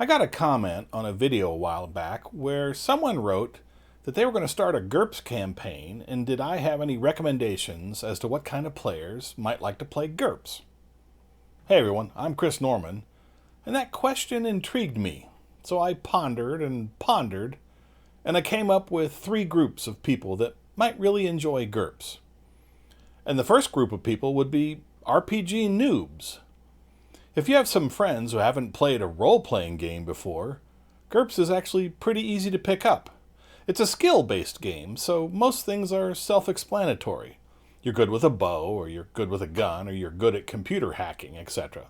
I got a comment on a video a while back where someone wrote that they were going to start a GURPS campaign, and did I have any recommendations as to what kind of players might like to play GURPS? Hey everyone, I'm Chris Norman, and that question intrigued me. So I pondered and pondered, and I came up with 3 groups of people that might really enjoy GURPS. And the first group of people would be RPG noobs. If you have some friends who haven't played a role-playing game before, GURPS is actually pretty easy to pick up. It's a skill-based game, so most things are self-explanatory. You're good with a bow, or you're good with a gun, or you're good at computer hacking, etc.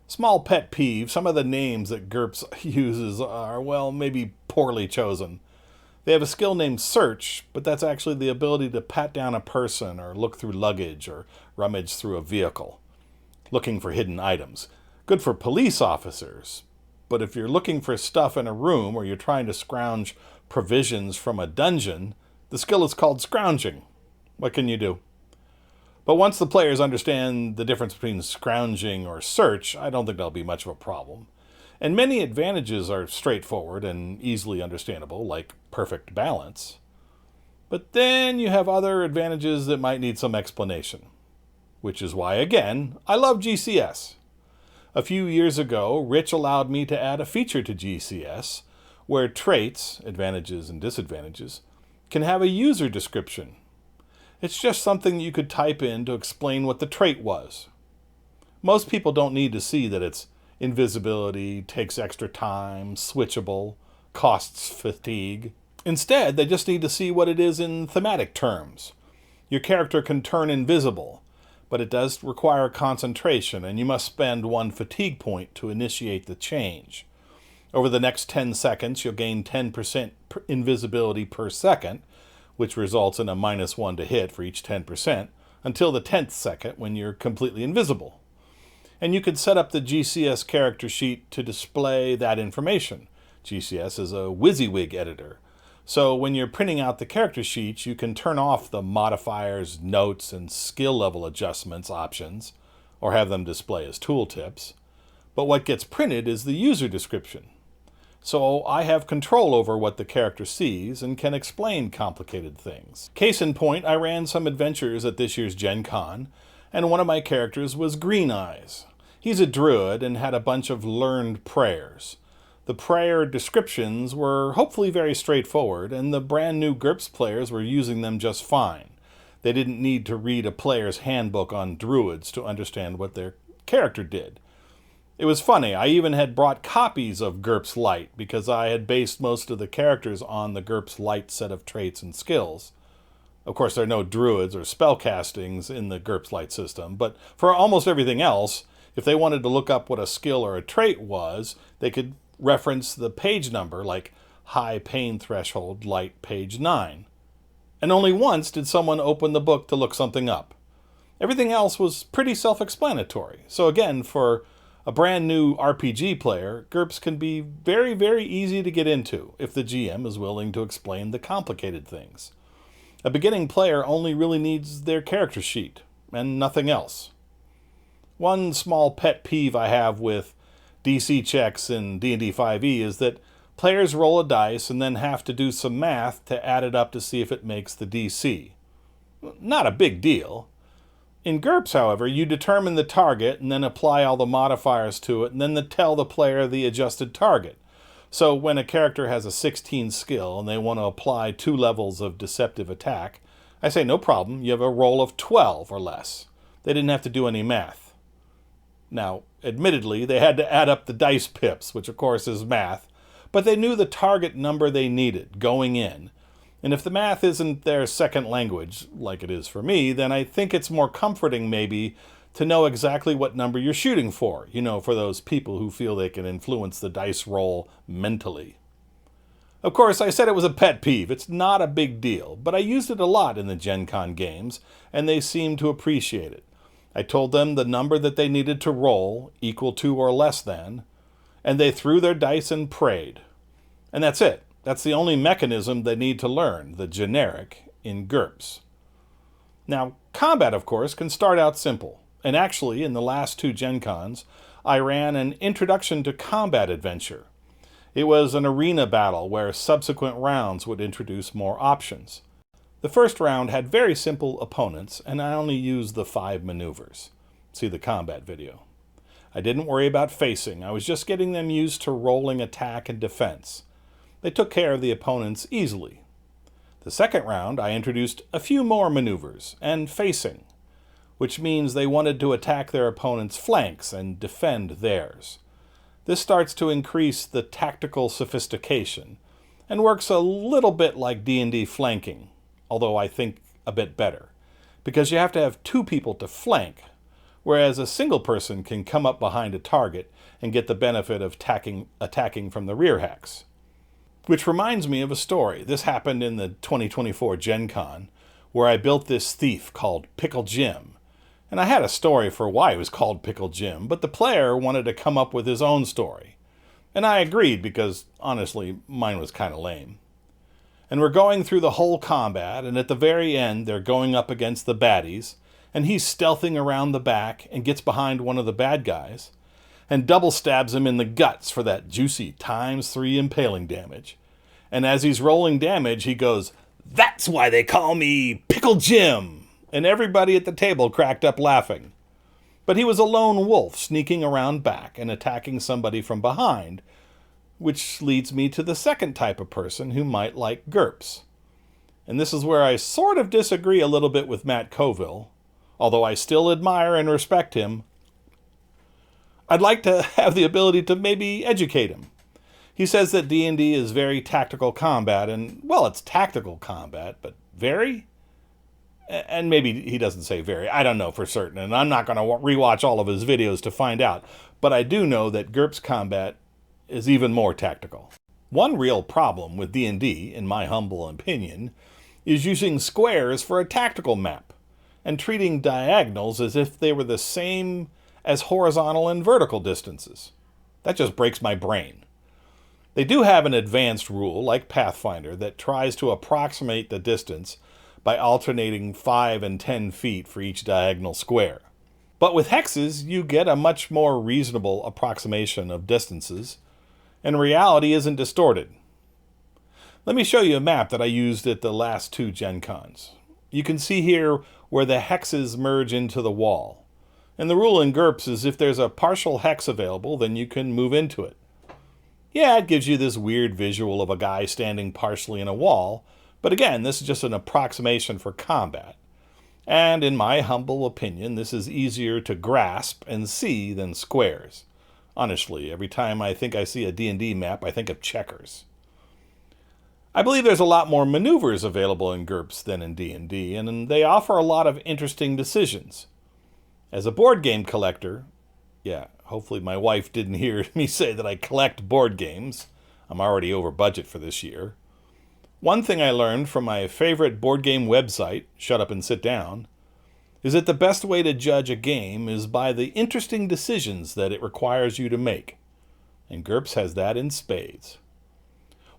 Small pet peeve, some of the names that GURPS uses are, well, maybe poorly chosen. They have a skill named Search, but that's actually the ability to pat down a person, or look through luggage, or rummage through a vehicle, looking for hidden items. Good for police officers, but if you're looking for stuff in a room or you're trying to scrounge provisions from a dungeon, the skill is called Scrounging. What can you do? But once the players understand the difference between scrounging or search, I don't think that'll be much of a problem. And many advantages are straightforward and easily understandable, like perfect balance. But then you have other advantages that might need some explanation. Which is why, again, I love GCS. A few years ago, Rich allowed me to add a feature to GCS where traits, advantages and disadvantages, can have a user description. It's just something you could type in to explain what the trait was. Most people don't need to see that it's invisibility, takes extra time, switchable, costs fatigue. Instead, they just need to see what it is in thematic terms. Your character can turn invisible, but it does require concentration, and you must spend 1 fatigue point to initiate the change. Over the next 10 seconds, you'll gain 10% invisibility per second, which results in a -1 to hit for each 10%, until the 10th second when you're completely invisible. And you could set up the GCS character sheet to display that information. GCS is a WYSIWYG editor. So when you're printing out the character sheets, you can turn off the modifiers, notes, and skill level adjustments options, or have them display as tooltips. But what gets printed is the user description. So I have control over what the character sees and can explain complicated things. Case in point, I ran some adventures at this year's Gen Con, and one of my characters was Green Eyes. He's a druid and had a bunch of learned prayers. The prayer descriptions were hopefully very straightforward, and the brand new GURPS players were using them just fine. They didn't need to read a player's handbook on druids to understand what their character did. It was funny, I even had brought copies of GURPS Lite because I had based most of the characters on the GURPS Lite set of traits and skills. Of course, there are no druids or spellcastings in the GURPS Lite system, but for almost everything else, if they wanted to look up what a skill or a trait was, they could reference the page number, like high pain threshold, light page 9. And only once did someone open the book to look something up. Everything else was pretty self-explanatory. So again, for a brand new RPG player, GURPS can be very, very easy to get into if the GM is willing to explain the complicated things. A beginning player only really needs their character sheet and nothing else. One small pet peeve I have with DC checks in D&D 5e is that players roll a dice and then have to do some math to add it up to see if it makes the DC. Not a big deal. In GURPS, however, you determine the target and then apply all the modifiers to it and then tell the player the adjusted target. So when a character has a 16 skill and they want to apply 2 levels of deceptive attack, I say no problem, you have a roll of 12 or less. They didn't have to do any math. Now, admittedly, they had to add up the dice pips, which of course is math, but they knew the target number they needed going in. And if the math isn't their second language, like it is for me, then I think it's more comforting maybe to know exactly what number you're shooting for, for those people who feel they can influence the dice roll mentally. Of course, I said it was a pet peeve. It's not a big deal, but I used it a lot in the Gen Con games, and they seemed to appreciate it. I told them the number that they needed to roll, equal to or less than, and they threw their dice and prayed. And that's it. That's the only mechanism they need to learn, the generic, in GURPS. Now, combat, of course, can start out simple. And actually, in the last two Gen Cons, I ran an Introduction to Combat adventure. It was an arena battle where subsequent rounds would introduce more options. The first round had very simple opponents, and I only used the 5 maneuvers. See the combat video. I didn't worry about facing. I was just getting them used to rolling attack and defense. They took care of the opponents easily. The second round, I introduced a few more maneuvers and facing, which means they wanted to attack their opponent's flanks and defend theirs. This starts to increase the tactical sophistication and works a little bit like D&D flanking, although I think a bit better, because you have to have 2 people to flank, whereas a single person can come up behind a target and get the benefit of attacking from the rear hex. Which reminds me of a story. This happened in the 2024 Gen Con, where I built this thief called Pickle Jim. And I had a story for why he was called Pickle Jim, but the player wanted to come up with his own story. And I agreed because, honestly, mine was kind of lame. And we're going through the whole combat, and at the very end, they're going up against the baddies, and he's stealthing around the back and gets behind one of the bad guys, and double stabs him in the guts for that juicy ×3 impaling damage. And as he's rolling damage, he goes, "That's why they call me Pickle Jim!" And everybody at the table cracked up laughing. But he was a lone wolf sneaking around back and attacking somebody from behind, which leads me to the second type of person who might like GURPS. And this is where I sort of disagree a little bit with Matt Colville, although I still admire and respect him. I'd like to have the ability to maybe educate him. He says that D&D is very tactical combat, and, well, it's tactical combat, but very? And maybe he doesn't say very. I don't know for certain, and I'm not going to rewatch all of his videos to find out. But I do know that GURPS combat is even more tactical. One real problem with D&D, in my humble opinion, is using squares for a tactical map, and treating diagonals as if they were the same as horizontal and vertical distances. That just breaks my brain. They do have an advanced rule, like Pathfinder, that tries to approximate the distance by alternating 5 and 10 feet for each diagonal square. But with hexes, you get a much more reasonable approximation of distances, and reality isn't distorted. Let me show you a map that I used at the last 2 Gen Cons. You can see here where the hexes merge into the wall. And the rule in GURPS is if there's a partial hex available, then you can move into it. Yeah, it gives you this weird visual of a guy standing partially in a wall, but again, this is just an approximation for combat. And in my humble opinion, this is easier to grasp and see than squares. Honestly, every time I think I see a D&D map, I think of checkers. I believe there's a lot more maneuvers available in GURPS than in D&D, and they offer a lot of interesting decisions. As a board game collector, hopefully my wife didn't hear me say that I collect board games. I'm already over budget for this year. One thing I learned from my favorite board game website, Shut Up and Sit Down, is that the best way to judge a game is by the interesting decisions that it requires you to make. And GURPS has that in spades.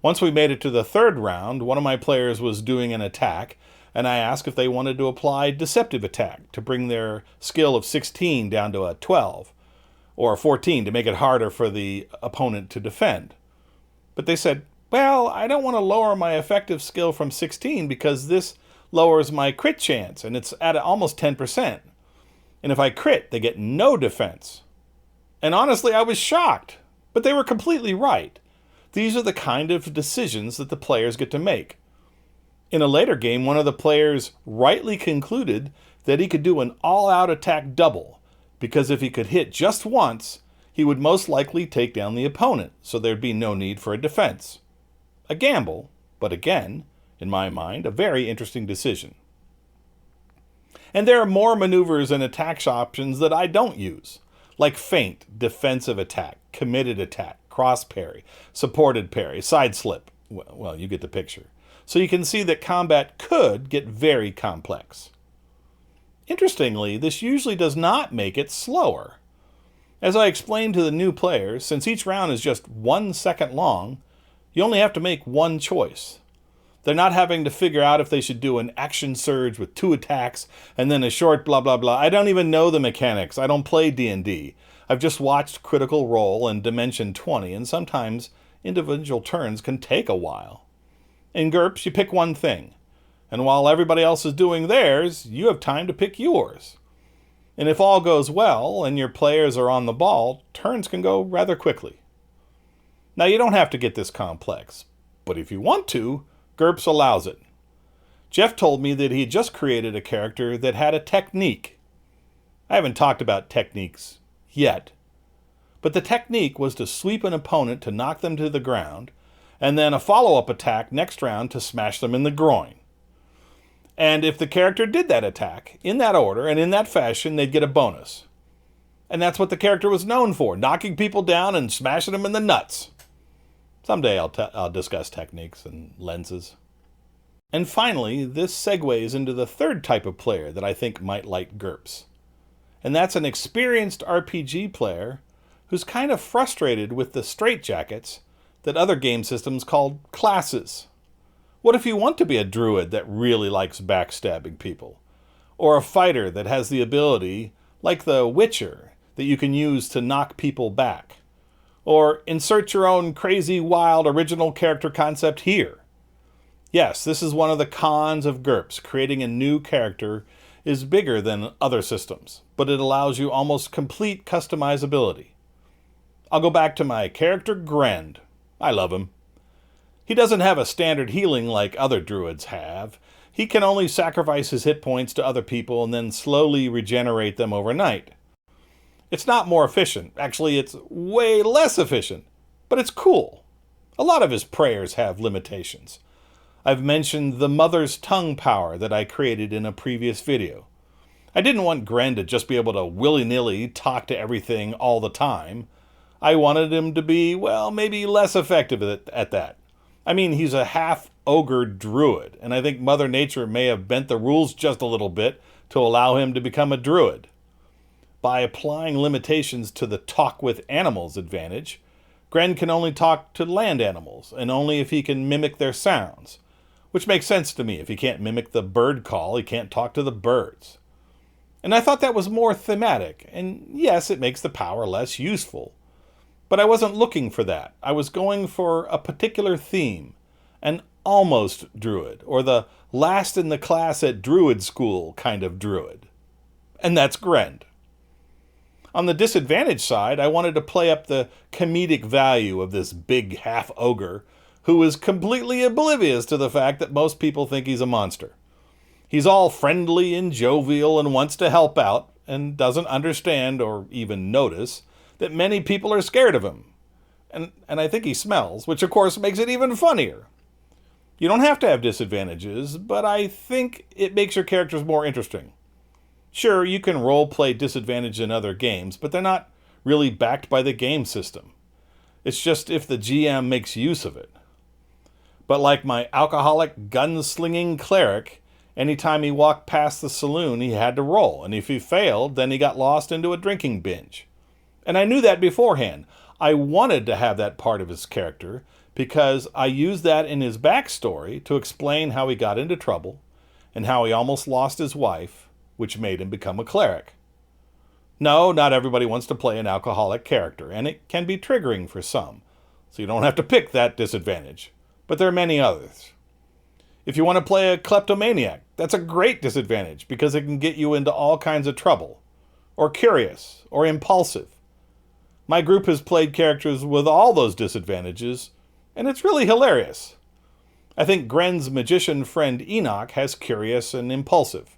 Once we made it to the 3rd round, one of my players was doing an attack, and I asked if they wanted to apply Deceptive Attack to bring their skill of 16 down to a 12, or a 14 to make it harder for the opponent to defend. But they said, well, I don't want to lower my effective skill from 16 because this lowers my crit chance, and it's at almost 10%. And if I crit, they get no defense. And honestly, I was shocked, but they were completely right. These are the kind of decisions that the players get to make. In a later game, one of the players rightly concluded that he could do an all-out attack double, because if he could hit just once, he would most likely take down the opponent, so there'd be no need for a defense. A gamble, but again, in my mind, a very interesting decision. And there are more maneuvers and attack options that I don't use, like feint, defensive attack, committed attack, cross parry, supported parry, side slip. Well, you get the picture. So you can see that combat could get very complex. Interestingly, this usually does not make it slower. As I explained to the new players, since each round is just 1 second long, you only have to make one choice. They're not having to figure out if they should do an action surge with 2 attacks and then a short blah blah blah. I don't even know the mechanics. I don't play D&D. I've just watched Critical Role and Dimension 20, and sometimes individual turns can take a while. In GURPS, you pick one thing, and while everybody else is doing theirs, you have time to pick yours. And if all goes well and your players are on the ball, turns can go rather quickly. Now, you don't have to get this complex, but if you want to, GURPS allows it. Jeff told me that he had just created a character that had a technique. I haven't talked about techniques yet, but the technique was to sweep an opponent to knock them to the ground, and then a follow-up attack next round to smash them in the groin. And if the character did that attack, in that order and in that fashion, they'd get a bonus. And that's what the character was known for, knocking people down and smashing them in the nuts. Someday I'll discuss techniques and lenses. And finally, this segues into the third type of player that I think might like GURPS. And that's an experienced RPG player who's kind of frustrated with the straitjackets that other game systems call classes. What if you want to be a druid that really likes backstabbing people? Or a fighter that has the ability, like the Witcher, that you can use to knock people back? Or insert your own crazy, wild, original character concept here. Yes, this is one of the cons of GURPS. Creating a new character is bigger than other systems, but it allows you almost complete customizability. I'll go back to my character, Grend. I love him. He doesn't have a standard healing like other druids have. He can only sacrifice his hit points to other people and then slowly regenerate them overnight. It's not more efficient. Actually, it's way less efficient. But it's cool. A lot of his prayers have limitations. I've mentioned the mother's tongue power that I created in a previous video. I didn't want Gren to just be able to willy-nilly talk to everything all the time. I wanted him to be, well, maybe less effective at that. I mean, he's a half-ogre druid, and I think Mother Nature may have bent the rules just a little bit to allow him to become a druid. By applying limitations to the talk with animals advantage, Gren can only talk to land animals, and only if he can mimic their sounds. Which makes sense to me. If he can't mimic the bird call, he can't talk to the birds. And I thought that was more thematic, and yes, it makes the power less useful. But I wasn't looking for that. I was going for a particular theme, an almost druid, or the last in the class at druid school kind of druid. And that's Grend. On the disadvantage side, I wanted to play up the comedic value of this big half-ogre who is completely oblivious to the fact that most people think he's a monster. He's all friendly and jovial and wants to help out and doesn't understand or even notice that many people are scared of him. And I think he smells, which of course makes it even funnier. You don't have to have disadvantages, but I think it makes your characters more interesting. Sure, you can role-play disadvantage in other games, but they're not really backed by the game system. It's just if the GM makes use of it. But like my alcoholic gunslinging cleric, anytime he walked past the saloon, he had to roll, and if he failed, then he got lost into a drinking binge. And I knew that beforehand. I wanted to have that part of his character because I used that in his backstory to explain how he got into trouble and how he almost lost his wife, which made him become a cleric. No, not everybody wants to play an alcoholic character, and it can be triggering for some, so you don't have to pick that disadvantage. But there are many others. If you want to play a kleptomaniac, that's a great disadvantage because it can get you into all kinds of trouble, or curious, or impulsive. My group has played characters with all those disadvantages, and it's really hilarious. I think Gren's magician friend Enoch has curious and impulsive.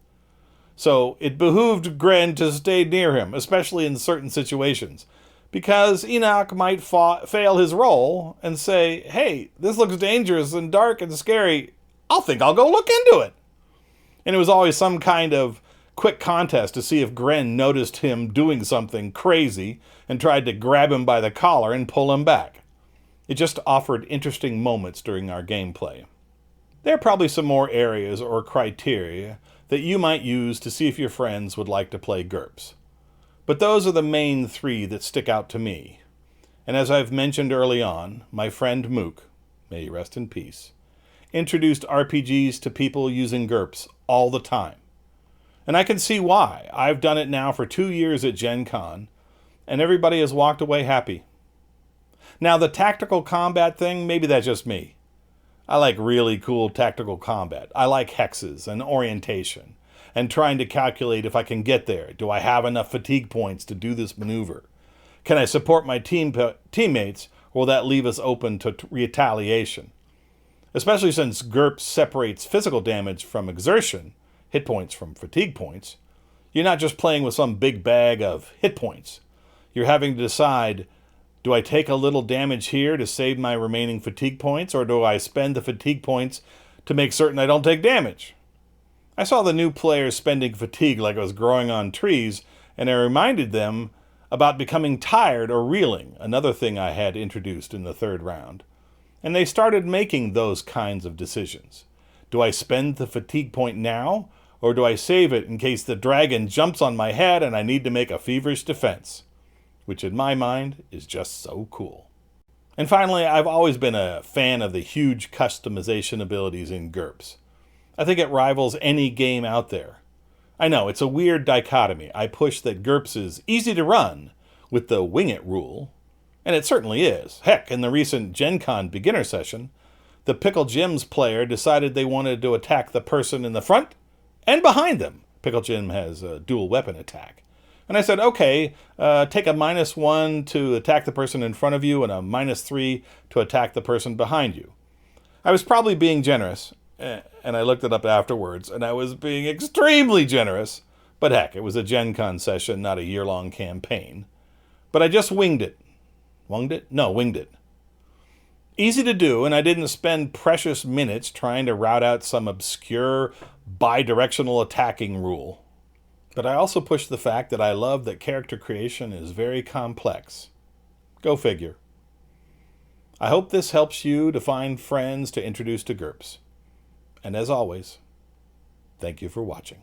So it behooved Gren to stay near him, especially in certain situations, because Enoch might fail his role and say, hey, this looks dangerous and dark and scary. I'll go look into it. And it was always some kind of quick contest to see if Gren noticed him doing something crazy and tried to grab him by the collar and pull him back. It just offered interesting moments during our gameplay. There are probably some more areas or criteria that you might use to see if your friends would like to play GURPS. But those are the main 3 that stick out to me. And as I've mentioned early on, my friend Mook, may he rest in peace, introduced RPGs to people using GURPS all the time. And I can see why. I've done it now for 2 years at Gen Con, and everybody has walked away happy. Now, the tactical combat thing, maybe that's just me. I like really cool tactical combat. I like hexes and orientation, and trying to calculate if I can get there. Do I have enough fatigue points to do this maneuver? Can I support my teammates, or will that leave us open to retaliation? Especially since GURPS separates physical damage from exertion, hit points from fatigue points. You're not just playing with some big bag of hit points. You're having to decide, do I take a little damage here to save my remaining fatigue points, or do I spend the fatigue points to make certain I don't take damage? I saw the new players spending fatigue like it was growing on trees, and I reminded them about becoming tired or reeling, another thing I had introduced in the third round. And they started making those kinds of decisions. Do I spend the fatigue point now, or do I save it in case the dragon jumps on my head and I need to make a feverish defense? Which in my mind is just so cool. And finally, I've always been a fan of the huge customization abilities in GURPS. I think it rivals any game out there. I know, it's a weird dichotomy. I push that GURPS is easy to run with the wing it rule, and it certainly is. Heck, in the recent Gen Con beginner session, the Pickle Jim's player decided they wanted to attack the person in the front and behind them. Pickle Jim has a dual weapon attack. And I said, okay, take a -1 to attack the person in front of you and a -3 to attack the person behind you. I was probably being generous, and I looked it up afterwards, and I was being extremely generous. But heck, it was a Gen Con session, not a year-long campaign. But I just winged it. Winged it? No, winged it. Easy to do, and I didn't spend precious minutes trying to route out some obscure bi-directional attacking rule. But I also pushed the fact that I love that character creation is very complex. Go figure. I hope this helps you to find friends to introduce to GURPS. And as always, thank you for watching.